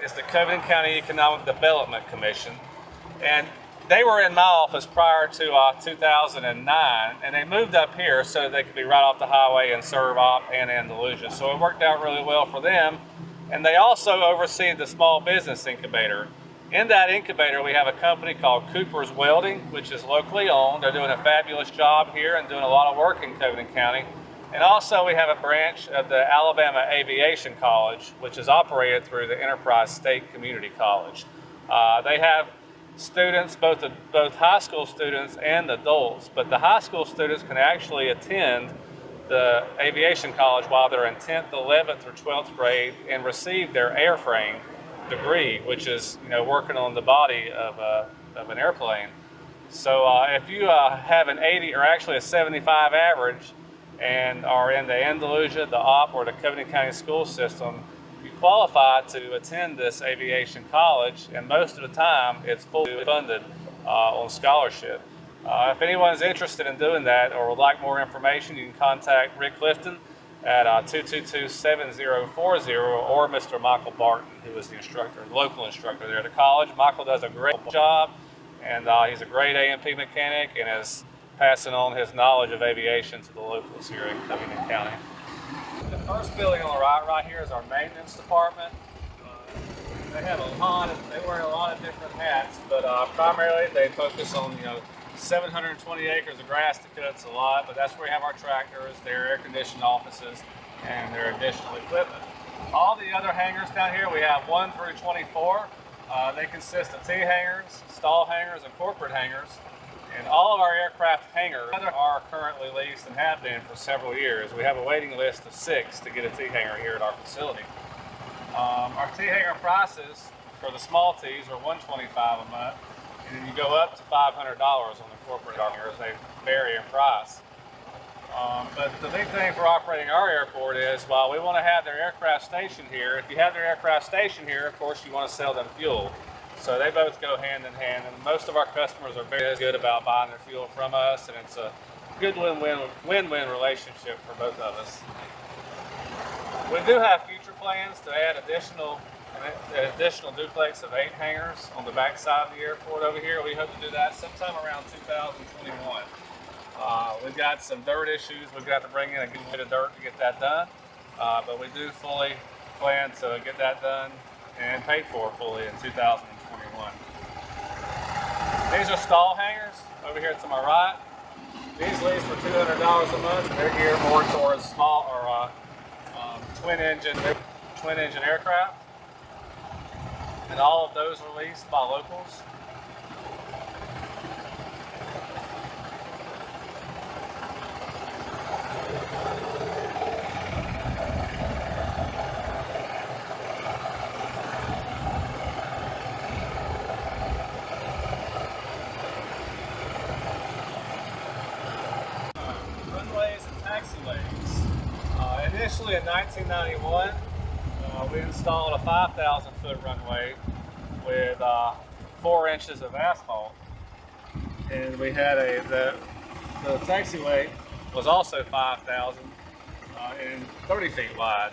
is the Covington County Economic Development Commission, and they were in my office prior to 2009, and they moved up here so they could be right off the highway and serve Opp and Andalusia. So it worked out really well for them, and they also oversee the small business incubator. In that incubator, we have a company called Cooper's Welding, which is locally owned. They're doing a fabulous job here and doing a lot of work in Covington County. And also we have a branch of the Alabama Aviation College, which is operated through the Enterprise State Community College. They have students, both high school students and adults, but the high school students can actually attend the aviation college while they're in 10th, 11th, or 12th grade and receive their airframe degree, which is working on the body of an airplane. So if you have an 80 or actually a 75 average and are in the Andalusia, the Opp, or the Covington County school system, you qualify to attend this aviation college, and most of the time it's fully funded on scholarship. If anyone's interested in doing that or would like more information, you can contact Rick Clifton at 222-7040 or Mr. Michael Barton, who is the instructor, local instructor there at the college. Michael does a great job, and he's a great A&P mechanic and is passing on his knowledge of aviation to the locals here in Covington County. The first building on the right here is our maintenance department. They have they wear a lot of different hats, but primarily they focus on 720 acres of grass that cuts a lot, but that's where we have our tractors, their air-conditioned offices, and their additional equipment. All the other hangars down here, we have 1 through 24. They consist of T-hangars, stall hangars, and corporate hangars. And all of our aircraft hangars are currently leased and have been for several years. We have a waiting list of 6 to get a T-hanger here at our facility. Our T-hanger prices for the small Ts are $125 a month. And then you go up to $500 on the corporate hangars. They vary in price. But the big thing for operating our airport is, while we want to have their aircraft stationed here, if you have their aircraft stationed here, of course you want to sell them fuel. So they both go hand in hand, and most of our customers are very good about buying their fuel from us, and it's a good win-win relationship for both of us. We do have future plans to add an additional duplex of 8 hangars on the back side of the airport over here. We hope to do that sometime around 2021. We've got some dirt issues. We've got to bring in a good bit of dirt to get that done, but we do fully plan to get that done and paid for fully in 2021. These are stall hangers over here to my right. These lease for $200 a month. They're geared more towards small or twin engine aircraft. And all of those are leased by locals. Runways and taxiways. Initially in 1991, we installed a 5,000-foot runway with 4 inches of asphalt, and we had the taxiway was also 5,000 and 30 feet wide.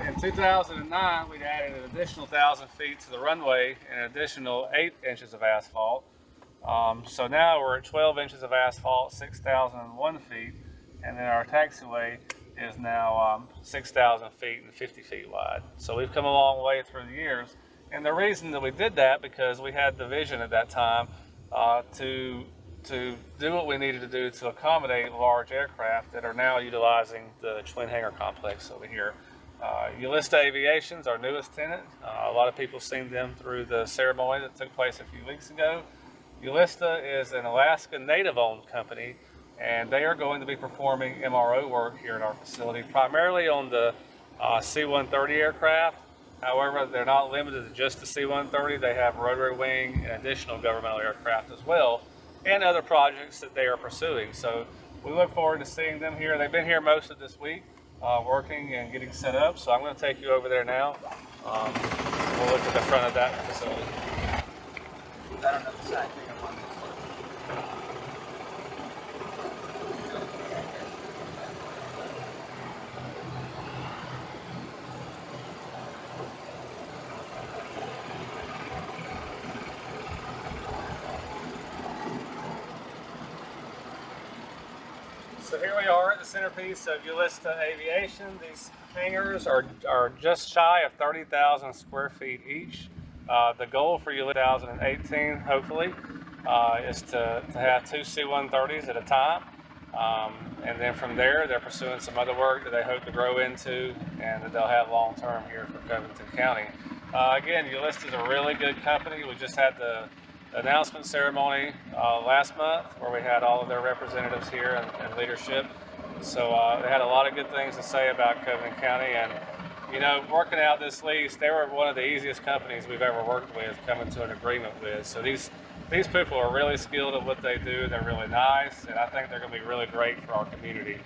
In 2009, we added an additional 1,000 feet to the runway and an additional 8 inches of asphalt. So now we're at 12 inches of asphalt, 6,001 feet, and then our taxiway is now 6,000 feet and 50 feet wide. So we've come a long way through the years. And the reason that we did that, because we had the vision at that time to do what we needed to do to accommodate large aircraft that are now utilizing the twin hangar complex over here. Ulista Aviation's our newest tenant. A lot of people have seen them through the ceremony that took place a few weeks ago. Ulista is an Alaska native-owned company, and they are going to be performing MRO work here at our facility, primarily on the C-130 aircraft. However, they're not limited to just the C-130. They have rotary wing and additional governmental aircraft as well, and other projects that they are pursuing. So we look forward to seeing them here. They've been here most of this week, working and getting set up. So I'm going to take you over there now. We'll look at the front of that facility. I don't know the side thing I'm on. So here we are at the centerpiece of Ulysta Aviation. These hangars are just shy of 30,000 square feet each. The goal for Ulysta 2018, hopefully, is to have 2 C-130s at a time. And then from there, they're pursuing some other work that they hope to grow into and that they'll have long term here for Covington County. Again, Ulysta is a really good company. We just had the announcement ceremony last month where we had all of their representatives here and leadership. So they had a lot of good things to say about Covington County. And, you know, working out this lease, they were one of the easiest companies we've ever worked with, coming to an agreement with. So these people are really skilled at what they do. They're really nice, and I think they're going to be really great for our community.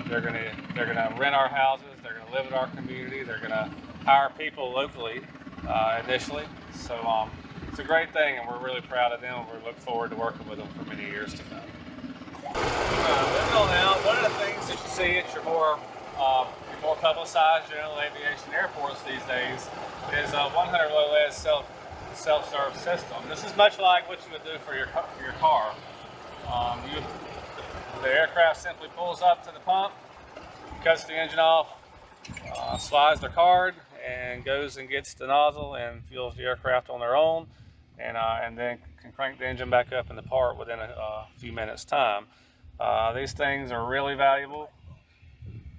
They're going to rent our houses. They're going to live in our community. They're going to hire people locally initially. So it's a great thing, and we're really proud of them. We look forward to working with them for many years to come. Moving on out, one of the things that you see at your more publicized general aviation airports these days is a 100 low lead self-serve system. This is much like what you would do for your car. The aircraft simply pulls up to the pump, cuts the engine off, slides their card, and goes and gets the nozzle and fuels the aircraft on their own, and then can crank the engine back up and depart within a few minutes time. These things are really valuable.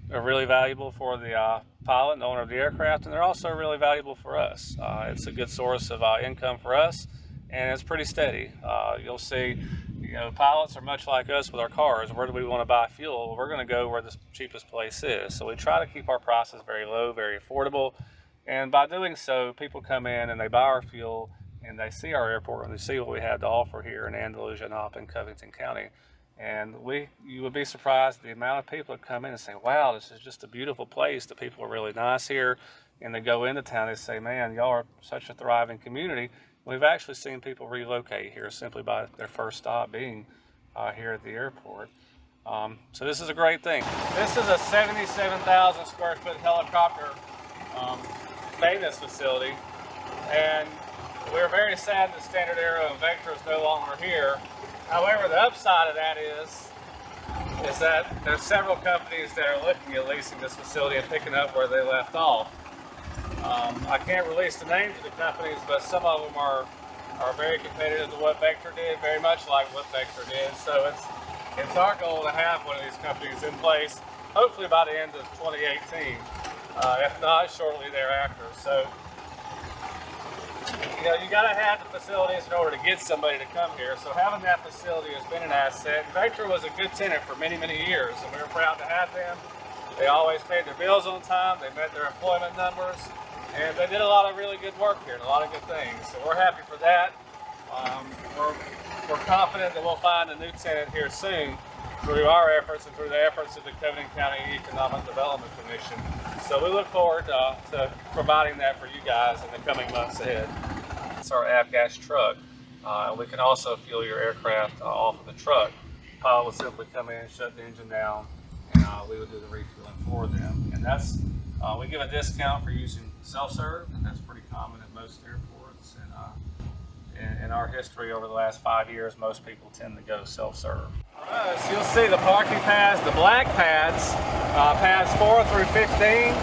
They're really valuable for the pilot and owner of the aircraft, and they're also really valuable for us. It's a good source of income for us, and it's pretty steady. You'll see, you know, pilots are much like us with our cars. Where do we want to buy fuel? Well, we're going to go where the cheapest place is. So we try to keep our prices very low, very affordable, and by doing so, people come in and they buy our fuel, and they see our airport, and they see what we have to offer here in Andalusia and up in Covington County. And you would be surprised the amount of people that come in and say, wow, this is just a beautiful place. The people are really nice here. And they go into town, they say, man, y'all are such a thriving community. We've actually seen people relocate here simply by their first stop being here at the airport. So this is a great thing. This is a 77,000 square foot helicopter maintenance facility. And we're very sad that Standard Aero and Vector is no longer here. However, the upside of that is that there's several companies that are looking at leasing this facility and picking up where they left off. I can't release the names of the companies, but some of them are very competitive to what Vector did, very much like what Vector did. So it's our goal to have one of these companies in place, hopefully by the end of 2018, if not shortly thereafter. So, you know, you got to have the facilities in order to get somebody to come here. So having that facility has been an asset. Vector was a good tenant for many, many years, and we were proud to have them. They always paid their bills on time. They met their employment numbers, and they did a lot of really good work here and a lot of good things. So we're happy for that. We're confident that we'll find a new tenant here soon through our efforts and through the efforts of the Covington County Economic Development Commission. So we look forward to providing that for you guys in the coming months ahead. It's our avgas truck. We can also fuel your aircraft off of the truck. The pilot will simply come in, shut the engine down, and we will do the refueling for them. And that's we give a discount for using self-serve, and that's pretty common at most airports. And in our history over the last 5 years, most people tend to go self-serve. Alright, so you'll see the parking pads, the black pads, pads 4 through 15.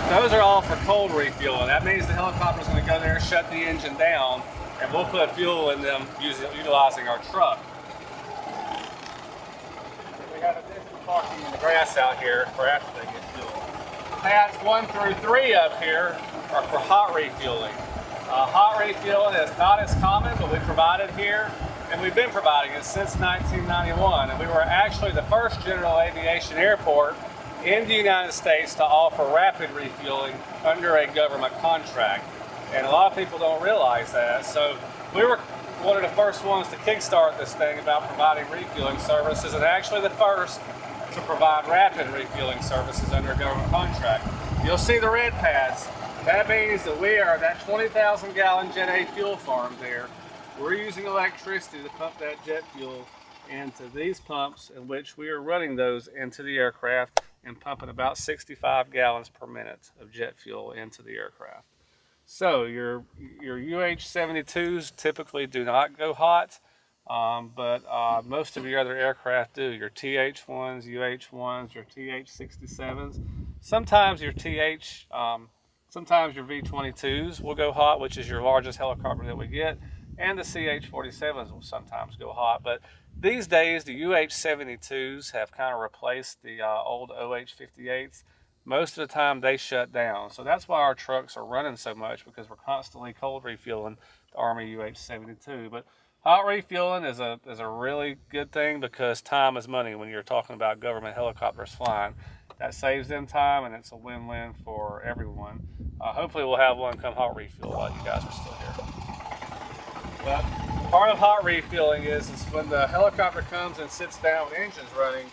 Those are all for cold refueling. That means the helicopter's going to go there, shut the engine down, and we'll put fuel in them utilizing our truck. We have additional parking in the grass out here for after they get fuel. Pads 1 through 3 up here are for hot refueling. Hot refueling is not as common, but we provide it here, and we've been providing it since 1991. And we were actually the first general aviation airport in the United States to offer rapid refueling under a government contract. And a lot of people don't realize that. So we were one of the first ones to kickstart this thing about providing refueling services, and actually the first to provide rapid refueling services under a government contract. You'll see the red pads. That means that we are that 20,000 gallon Jet A fuel farm there. We're using electricity to pump that jet fuel into these pumps, in which we are running those into the aircraft and pumping about 65 gallons per minute of jet fuel into the aircraft. So your UH-72s typically do not go hot. but most of your other aircraft do. Your TH-1s, UH-1s, your TH-67s. Sometimes your sometimes your V-22s will go hot, which is your largest helicopter that we get, and the CH-47s will sometimes go hot. But these days, the UH-72s have kind of replaced the old OH-58s. Most of the time, they shut down. So that's why our trucks are running so much, because we're constantly cold refueling the Army UH-72. But hot refueling is a really good thing, because time is money when you're talking about government helicopters flying. That saves them time, and it's a win-win for everyone. Hopefully we'll have one come hot refuel while you guys are still here. But part of hot refueling is when the helicopter comes and sits down with engines running,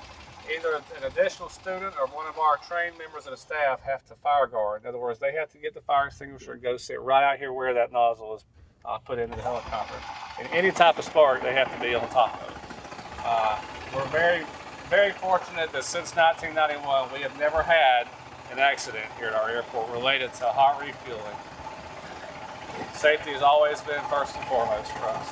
either an additional student or one of our trained members of the staff have to fire guard. In other words, they have to get the fire extinguisher and go sit right out here where that nozzle is put into the helicopter. And any type of spark, they have to be on top of it. We're very fortunate that since 1991, we have never had an accident here at our airport related to hot refueling. Safety has always been first and foremost for us.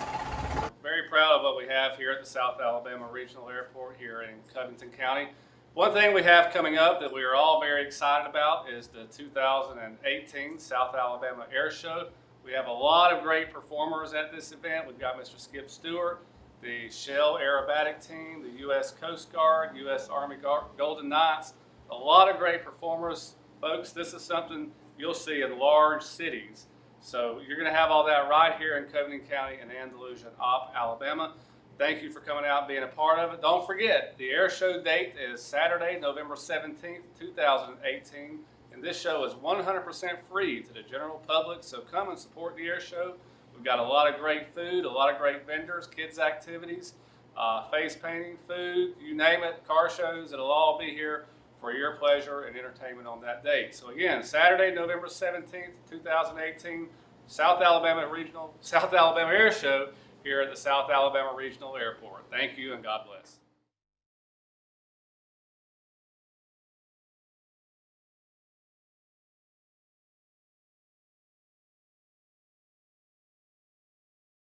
We're very proud of what we have here at the South Alabama Regional Airport here in Covington County. One thing we have coming up that we are all very excited about is the 2018 South Alabama Air Show. We have a lot of great performers at this event. We've got Mr. Skip Stewart, the Shell Aerobatic Team, the U.S. Coast Guard, U.S. Army Golden Knights. A lot of great performers. Folks, this is something you'll see in large cities. So you're going to have all that right here in Covington County and Andalusia, Alabama. Thank you for coming out and being a part of it. Don't forget, the air show date is Saturday, November 17th, 2018. And this show is 100% free to the general public, so come and support the air show. We've got a lot of great food, a lot of great vendors, kids activities, face painting, food, you name it, car shows. It'll all be here for your pleasure and entertainment on that day. So again, Saturday, November 17th, 2018, South Alabama Air Show here at the South Alabama Regional Airport. Thank you and God bless.